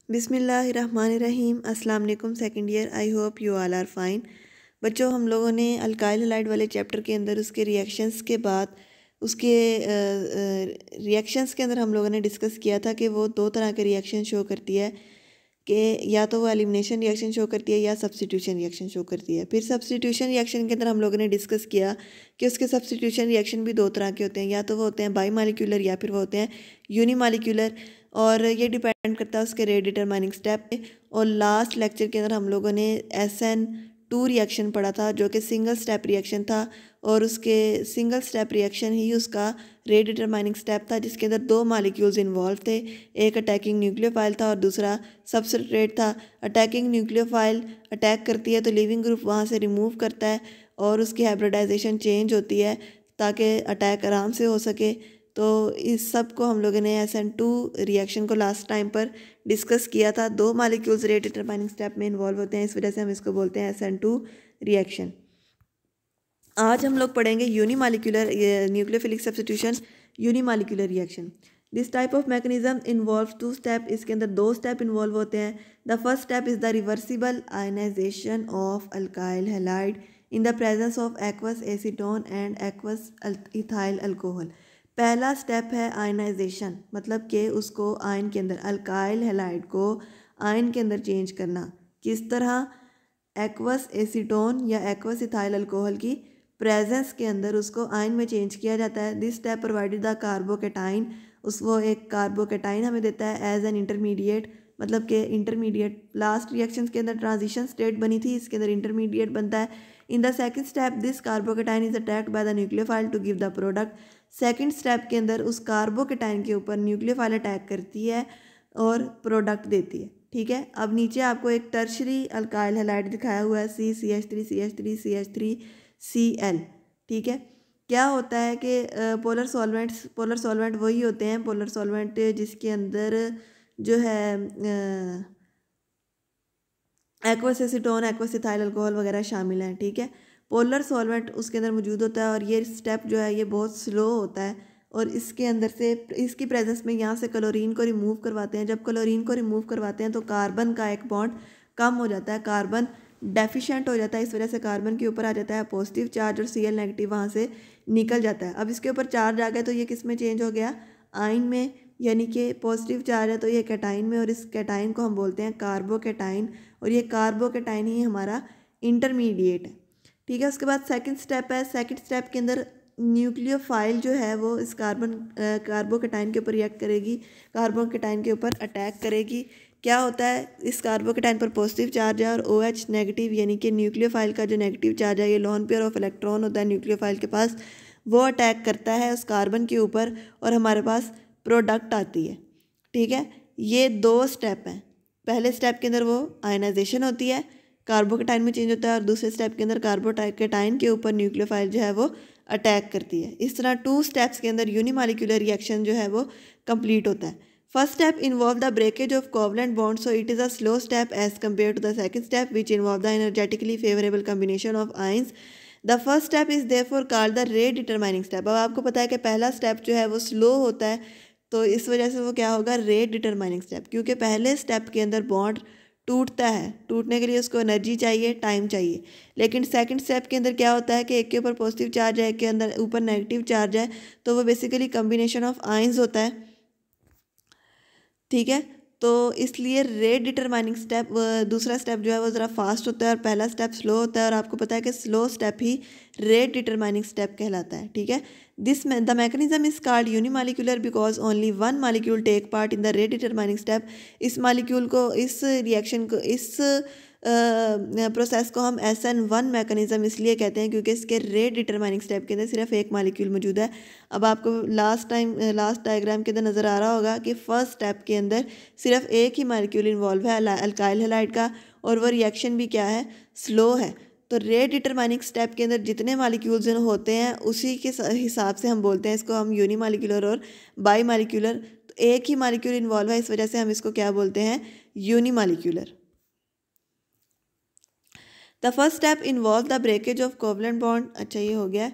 बिस्मिल्लाहिर्रहमानिर्रहीम। अस्सलाम वालेकुम second year. I hope you all are fine. बच्चों, हम लोगों ने अल्काइल हैलाइड वाले चैप्टर के अंदर उसके रिएक्शंस के बाद उसके रिएक्शंस के अंदर हम लोगों ने डिस्कस किया था कि वो दो तरह के रिएक्शन शो करती है कि या तो वो एलिमिनेशन रिएक्शन शो करती है या सब्स्टिट्यूशन रिएक्शन शो करती है। फिर सब्स्टिट्यूशन रिएक्शन के अंदर हम लोगों ने डिस्कस किया कि उसके सब्स्टिट्यूशन रिएक्शन भी दो तरह के होते हैं, या तो वो होते हैं बाई मालिक्यूलर या फिर वो होते हैं यूनी मालिक्यूलर, और ये डिपेंड करता है उसके रेट डिटरमाइनिंग स्टेप पे। और लास्ट लेक्चर के अंदर हम लोगों ने SN2 रिएक्शन पढ़ा था जो कि सिंगल स्टेप रिएक्शन था, और उसके सिंगल स्टेप रिएक्शन ही उसका रेट डिटरमाइनिंग स्टेप था, जिसके अंदर दो मालिक्यूल्स इन्वॉल्व थे। एक अटैकिंग न्यूक्लियोफाइल था और दूसरा सबस्ट्रेट था। अटैकिंग न्यूक्लियोफाइल अटैक करती है तो लिविंग ग्रुप वहाँ से रिमूव करता है और उसकी हाइब्रिडाइजेशन चेंज होती है ताकि अटैक आराम से हो सके। तो इस सब को हम लोगों ने SN2 रिएक्शन को लास्ट टाइम पर डिस्कस किया था। दो मालिक्यूल्स रेट डिटरमाइनिंग स्टेप में इन्वॉल्व होते हैं, इस वजह से हम इसको बोलते हैं SN2 रिएक्शन। आज हम लोग पढ़ेंगे unimolecular nucleophilic substitution, unimolecular reaction. This type of mechanism involve two step. इसके अंदर दो स्टेप इन्वॉल्व होते हैं। The first step is the reversible ionization of alkyl halide in the presence of aqueous acetone and aqueous ethyl alcohol. पहला step है ionization, मतलब कि उसको आयन के अंदर, अल्काइल हैलाइड को आयन के अंदर चेंज करना। किस तरह? एक्वस एसीटोन या एक्वस इथाइल अल्कोहल की प्रेजेंस के अंदर उसको आयन में चेंज किया जाता है। This step provided the carbocation, उसको एक कार्बोकेटाइन हमें देता है एज एन इंटरमीडिएट, मतलब कि इंटरमीडिएट। लास्ट रिएक्शंस के अंदर ट्रांजिशन स्टेट बनी थी, इसके अंदर इंटरमीडिएट बनता है। In the second step this carbocation is attacked by the nucleophile to give the product. Second step के अंदर उस कार्बोकेटाइन के ऊपर न्यूक्लियोफाइल अटैक करती है और प्रोडक्ट देती है। ठीक है, अब नीचे आपको एक टर्शरी अल्काइल हैलाइड दिखाया हुआ है CCH3CH3CH3Cl। ठीक है, क्या होता है कि पोलर सॉल्वेंट वही होते हैं, पोलर सॉल्वेंट जिसके अंदर जो है aqueous acetone, aqueous ethyl alcohol वगैरह शामिल हैं। ठीक है, पोलर सॉल्वेंट उसके अंदर मौजूद होता है और ये स्टेप जो है ये बहुत स्लो होता है, और इसके अंदर से इसकी प्रेजेंस में यहाँ से क्लोरीन को रिमूव करवाते हैं। जब क्लोरीन को रिमूव करवाते हैं तो कार्बन का एक बॉन्ड कम हो जाता है, कार्बन डेफिशिएंट हो जाता है। इस वजह से कार्बन के ऊपर आ जाता है पॉजिटिव चार्ज और Cl नेगेटिव वहाँ से निकल जाता है। अब इसके ऊपर चार्ज आ गया तो ये किस में चेंज हो गया? आयन में, यानी कि पॉजिटिव चार्ज है तो ये कैटाइन में, और इस कैटाइन को हम बोलते हैं कार्बोकेटाइन, और ये कार्बोकेटाइन ही हमारा इंटरमीडिएट है। ठीक है, उसके बाद सेकंड स्टेप है। सेकंड स्टेप के अंदर न्यूक्लियोफाइल जो है वो इस कार्बोकेटाइन के ऊपर रिएक्ट करेगी, कार्बोकेटाइन के ऊपर अटैक करेगी। क्या होता है? इस कार्बोकेटाइन पर पॉजिटिव चार्ज है और OH नेगेटिव, यानी कि न्यूक्लियोफाइल का जो नेगेटिव चार्ज है, ये लोन पेयर ऑफ इलेक्ट्रॉन होता है न्यूक्लियोफाइल के पास, वो अटैक करता है उस कार्बन के ऊपर और हमारे पास प्रोडक्ट आती है। ठीक है, ये दो स्टेप हैं। पहले स्टेप के अंदर वो आयनाइजेशन होती है, कार्बोकेटाइन में चेंज होता है, और दूसरे स्टेप के अंदर कार्बोकेटाइन के ऊपर न्यूक्लियोफाइल जो है वो अटैक करती है। इस तरह 2 स्टेप्स के अंदर यूनिमालिक्यूलर रिएक्शन जो है वो कंप्लीट होता है। First step involve the breakage of covalent bond, so it is a slow step as compare to the second step which involve the energetically favourable combination of ions. The first step is therefore called the rate determining step. अब आपको पता है कि पहला step जो है वो slow होता है, तो इस वजह से वो क्या होगा? रेट डिटरमाइनिंग स्टेप, क्योंकि पहले स्टेप के अंदर बॉन्ड टूटता है, टूटने के लिए उसको एनर्जी चाहिए, टाइम चाहिए। लेकिन सेकंड स्टेप के अंदर क्या होता है कि एक के ऊपर पॉजिटिव चार्ज है, एक के अंदर ऊपर नेगेटिव चार्ज है, तो वो बेसिकली कम्बिनेशन ऑफ आयंस होता है। ठीक है, तो इसलिए रेट डिटरमाइनिंग स्टेप, दूसरा स्टेप जो है वो ज़रा फास्ट होता है और पहला स्टेप स्लो होता है, और आपको पता है कि स्लो स्टेप ही रेट डिटरमाइनिंग स्टेप कहलाता है। ठीक है, the mechanism is called unimolecular because only one molecule take part in the rate determining step. इस मालिक्यूल को, इस रिएक्शन को, इस प्रोसेस को हम SN1 मैकेनिज्म इसलिए कहते हैं क्योंकि इसके रेट डिटरमाइनिंग स्टेप के अंदर सिर्फ एक मालिक्यूल मौजूद है। अब आपको लास्ट डायग्राम के अंदर नज़र आ रहा होगा कि फर्स्ट स्टेप के अंदर सिर्फ एक ही मालिक्यूल इन्वॉल्व है अल्काइल हैलाइड का, और वो रिएक्शन भी क्या है? स्लो है। तो रेट डिटरमाइनिंग स्टेप के अंदर जितने मालिक्यूल्स होते हैं उसी के हिसाब से हम बोलते हैं इसको हम यूनिमालिक्यूलर और बाई मालिक्यूलर। तो एक ही मालिक्यूल इन्वॉल्व है, इस वजह से हम इसको क्या बोलते हैं? Unimolecular. The first step involve the breakage of covalent bond. अच्छा, ये हो गया।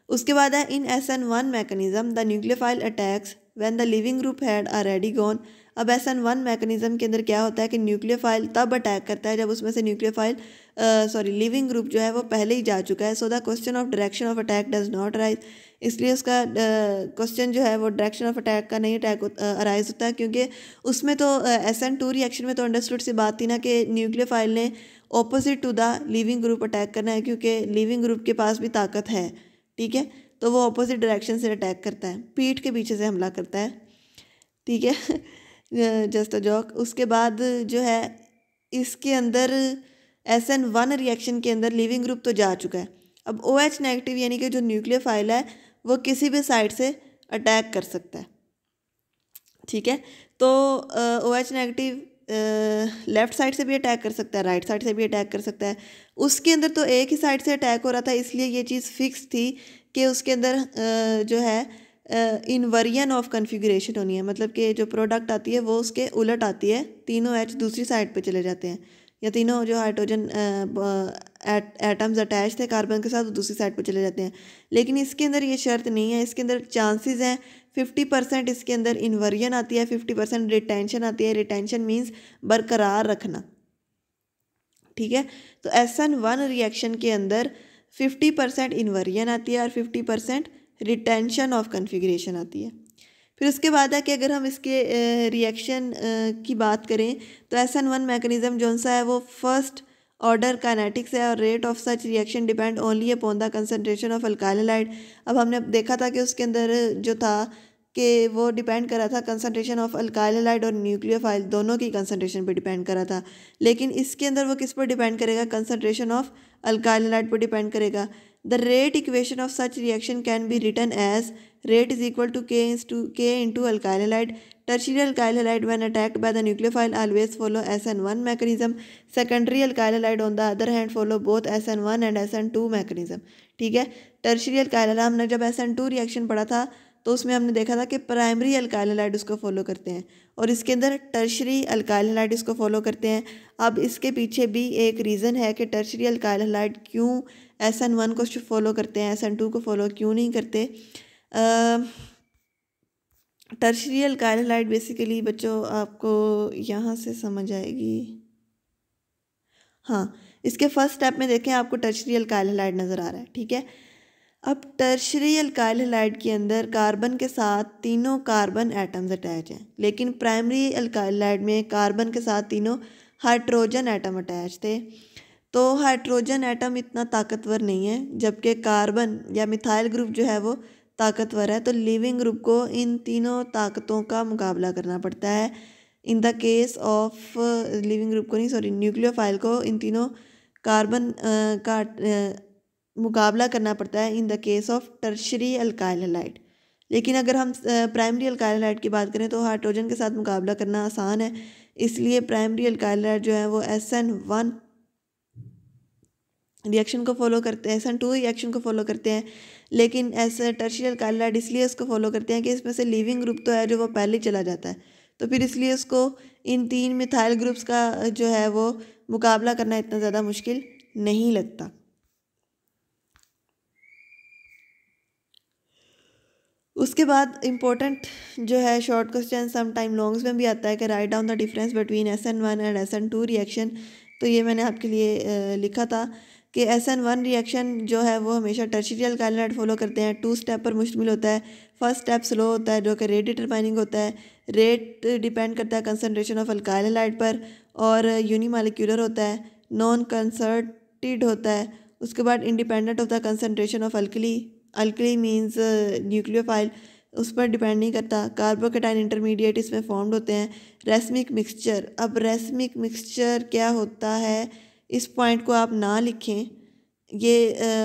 उसके बाद है in SN1 mechanism the nucleophile attacks when the leaving group had already gone. अब SN1 मैकेनिज्म के अंदर क्या होता है कि न्यूक्लियोफाइल तब अटैक करता है जब उसमें से न्यूक्लियोफाइल लिविंग ग्रुप जो है वो पहले ही जा चुका है। So the question of direction of attack does not arise, इसलिए उसका क्वेश्चन जो है वो डायरेक्शन ऑफ अटैक का नहीं अराइज होता है, क्योंकि उसमें तो SN2 रिएक्शन में तो अंडरस्टूड सी बात थी ना कि न्यूक्लियोफाइल ने opposite to the leaving group attack करना है, क्योंकि लिविंग ग्रुप के पास भी ताकत है, ठीक है, तो वो ऑपोजिट डायरेक्शन से अटैक करता है, पीठ के पीछे से हमला करता है, ठीक है। Just a joke. उसके बाद जो है इसके अंदर SN1 रिएक्शन के अंदर लिविंग ग्रुप तो जा चुका है। अब OH नेगेटिव यानी कि जो न्यूक्लियोफाइल है वो किसी भी साइड से अटैक कर सकता है, ठीक है। तो OH नेगेटिव लेफ़्ट साइड से भी अटैक कर सकता है, राइट साइड से भी अटैक कर सकता है। उसके अंदर तो एक ही साइड से अटैक हो रहा था, इसलिए ये चीज़ फिक्स थी कि उसके अंदर जो है इन्वर्जन ऑफ कन्फिगरेशन होनी है, मतलब कि जो प्रोडक्ट आती है वो उसके उलट आती है, तीनों H दूसरी साइड पे चले जाते हैं, या तीनों जो हाइड्रोजन एटम्स अटैच थे कार्बन के साथ वो दूसरी साइड पे चले जाते हैं। लेकिन इसके अंदर ये शर्त नहीं है, इसके अंदर चांसेस हैं 50% इसके अंदर इन्वर्जन आती है, 50% रिटेंशन आती है। रिटेंशन मीन्स बरकरार रखना, ठीक है। तो SN1 रिएक्शन के अंदर 50% इन्वर्जन आती है और 50% रिटेंशन ऑफ कन्फिगरेशन आती है। फिर उसके बाद है कि अगर हम इसके रिएक्शन की बात करें तो SN1 मैकेनिज्म जो सा है वो फर्स्ट ऑर्डर काइनेटिक्स है और rate of such reaction depend only upon the concentration of alkyl halide. अब हमने देखा था कि उसके अंदर जो था कि वो डिपेंड कर रहा था कंसनट्रेशन ऑफ अल्काइल हैलाइड और न्यूक्लियोफाइल दोनों की कंसनट्रेशन पे डिपेंड कर रहा था, लेकिन इसके अंदर वो किस पर डिपेंड करेगा, कंसनट्रेशन ऑफ अल्काइल हैलाइड पर डिपेंड करेगा। The rate equation of such reaction can be written as rate is equal to K into alkyl halide. Tertiary alkyl halide when attacked by the nucleophile always follow SN1 mechanism. Secondary alkyl halide on the other hand follow both SN1 and SN2 mechanism, ठीक है। Tertiary alkyl halide हमने जब SN2 reaction पढ़ा था तो उसमें हमने देखा था कि प्राइमरी अल्काइल हैलाइड उसको फॉलो करते हैं और इसके अंदर टर्शियरी अल्काइल हैलाइड इसको फॉलो करते हैं। अब इसके पीछे भी एक रीज़न है कि टर्शियरी अल्काइल हैलाइड क्यों SN1 को फॉलो करते हैं, SN2 को फॉलो क्यों नहीं करते। टर्शियरी अल्काइल हैलाइड बेसिकली बच्चों आपको यहाँ से समझ आएगी। हाँ, इसके फर्स्ट स्टेप में देखें आपको टर्शियरी अल्काइल हैलाइड नज़र आ रहा है, ठीक है। अब टर्शियरी अल्काइल हैलाइड के अंदर कार्बन के साथ तीनों कार्बन एटम्स अटैच हैं, लेकिन प्राइमरी अल्काइल हैलाइड में कार्बन के साथ तीनों हाइड्रोजन एटम अटैच थे। तो हाइड्रोजन एटम इतना ताकतवर नहीं है, जबकि कार्बन या मिथाइल ग्रुप जो है वो ताकतवर है। तो लिविंग ग्रुप को इन तीनों ताकतों का मुकाबला करना पड़ता है। In the case of leaving group को नहीं, सॉरी, न्यूक्लियोफाइल को इन तीनों कार्बन का मुकाबला करना पड़ता है in the case of tertiary alkyl halide. लेकिन अगर हम प्राइमरी अल्काइल हैलाइड की बात करें तो हाइड्रोजन के साथ मुकाबला करना आसान है, इसलिए प्राइमरी अल्काइल हैलाइड जो है वो SN1 रिएक्शन को फॉलो करते हैं, SN2 रिएक्शन को फॉलो करते हैं, लेकिन ऐसे टर्शियरी अल्काइल हैलाइड इसलिए उसको फॉलो करते हैं कि इसमें से लिविंग ग्रुप तो है जो वो पहले चला जाता है, तो फिर इसलिए उसको इन तीन मिथाइल ग्रुप्स का जो है वो मुकाबला करना इतना ज़्यादा मुश्किल नहीं लगता। उसके बाद इम्पोर्टेंट जो है short question some time longs में भी आता है कि write down the difference between SN1 and SN2 reaction. तो ये मैंने आपके लिए लिखा था कि SN1 रिएक्शन जो है वो हमेशा टर्शियरी अल्काइल हैलाइड फॉलो करते हैं, 2 स्टेप पर मुश्तमिल होता है। फर्स्ट स्टेप स्लो होता है जो कि रेट डिटरमाइनिंग होता है, रेट डिपेंड करता है कंसनट्रेशन ऑफ अल्काइल हैलाइड पर, और यूनिमालिक्यूलर होता है, नॉन कंसर्टेड होता है। उसके बाद independent of the concentration of alkali means nucleophile, उस पर डिपेंड नहीं करता। कार्बोकेटाइन इंटरमीडिएट इसमें फॉर्म्ड होते हैं। रेसमिक मिक्सचर, अब रेसमिक मिक्सचर क्या होता है इस पॉइंट को आप ना लिखें, ये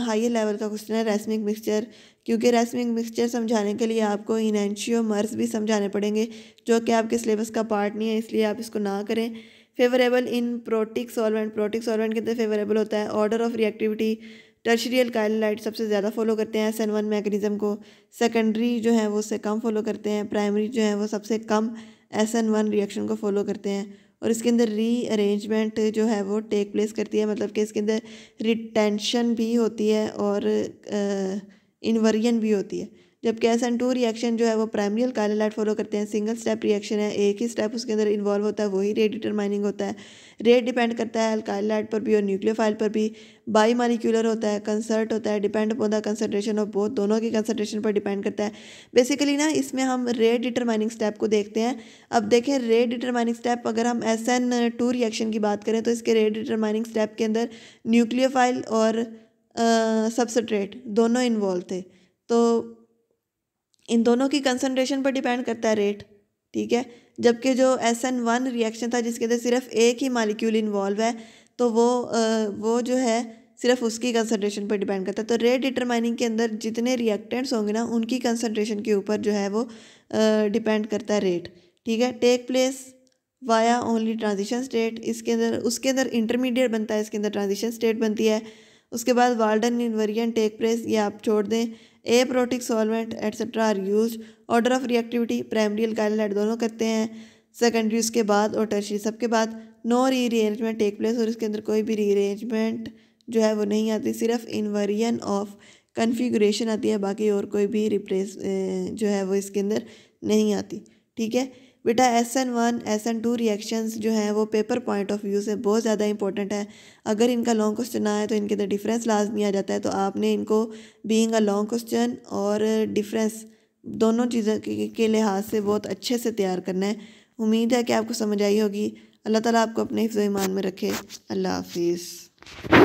हायर लेवल का क्वेश्चन है रेसमिक मिक्सचर, क्योंकि रेसमिक मिक्सचर समझाने के लिए आपको इनैंशियोमर्स भी समझाने पड़ेंगे जो कि आपके सिलेबस का पार्ट नहीं है, इसलिए आप इसको ना करें। फेवरेबल इन प्रोटिक सॉल्वेंट, प्रोटिक सॉल्वेंट के अंदर फेवरेबल होता है। Order of reactivity, tertiary alkyl halide सबसे ज़्यादा फॉलो करते हैं SN1 मैकेनिज्म को, सेकेंडरी जो है वो उससे कम फॉलो करते हैं, प्राइमरी जो है वो सबसे कम SN1 रिएक्शन को फॉलो करते हैं। और इसके अंदर रीअरेंजमेंट जो है वो टेक प्लेस करती है, मतलब कि इसके अंदर रिटेंशन भी होती है और इन्वर्जन भी होती है। जबकि SN2 रिएक्शन जो है वो प्राइमरी अल्काइल हैलाइड फॉलो करते हैं, सिंगल स्टेप रिएक्शन है, एक ही स्टेप उसके अंदर इन्वॉल्व होता है, वही रेट डिटरमाइनिंग होता है। रेट डिपेंड करता है अल्काइल हैलाइड पर भी और न्यूक्लियोफाइल पर भी। बाई मालिक्यूलर होता है, कंसर्ट होता है, depend upon the concentration of both, दोनों की कंसनट्रेशन पर डिपेंड करता है। बेसिकली ना इसमें हम रेट डिटरमाइनिंग स्टेप को देखते हैं। अब देखें रेट डिटरमाइनिंग स्टेप, अगर हम SN2 रिएक्शन की बात करें तो इसके रेट डिटरमाइनिंग स्टेप के अंदर न्यूक्लियोफाइल और सबस्ट्रेट दोनों इन्वॉल्व थे, तो इन दोनों की कंसनट्रेशन पर डिपेंड करता है रेट, ठीक है। जबकि जो SN1 रिएक्शन था जिसके अंदर सिर्फ एक ही मालिक्यूल इन्वॉल्व है, तो वो जो है सिर्फ उसकी कंसनट्रेशन पर डिपेंड करता है। तो रेट डिटरमाइनिंग के अंदर जितने रिएक्टेंट्स होंगे ना उनकी कंसनट्रेशन के ऊपर जो है वो डिपेंड करता है रेट, ठीक है। Take place via only transition state, इसके अंदर उसके अंदर इंटरमीडिएट बनता है, इसके अंदर ट्रांजिशन स्टेट बनती है। उसके बाद वाल्डन इन्वेरिएंट टेक प्लेस, ये आप छोड़ दें। Aprotic solvent etcetera are use. Order of reactivity primary alkyl halide दोनों करते हैं, सेकेंडरी उसके बाद और टर्शियरी सबके बाद। नो रीअरेंजमेंट टेक प्लेस, और इसके अंदर कोई भी रीअरेंजमेंट जो है वो नहीं आती, सिर्फ इन्वेरिएंट ऑफ कन्फिगरेशन आती है, बाकी और कोई भी रिप्लेस जो है वो इसके अंदर नहीं आती, ठीक है बेटा। SN1 SN2 रिएक्शंस जो हैं वो पेपर पॉइंट ऑफ व्यू से बहुत ज़्यादा इंपॉर्टेंट है। अगर इनका लॉन्ग क्वेश्चन आए तो इनके अंदर डिफरेंस लाजमी आ जाता है, तो आपने इनको बीइंग अ लॉन्ग क्वेश्चन और डिफरेंस दोनों चीज़ों के लिहाज से बहुत अच्छे से तैयार करना है। उम्मीद है कि आपको समझ आई होगी। अल्लाह ताला आपको अपने हिफ्ज़-ओ-ईमान में रखे। अल्लाह हाफिज़।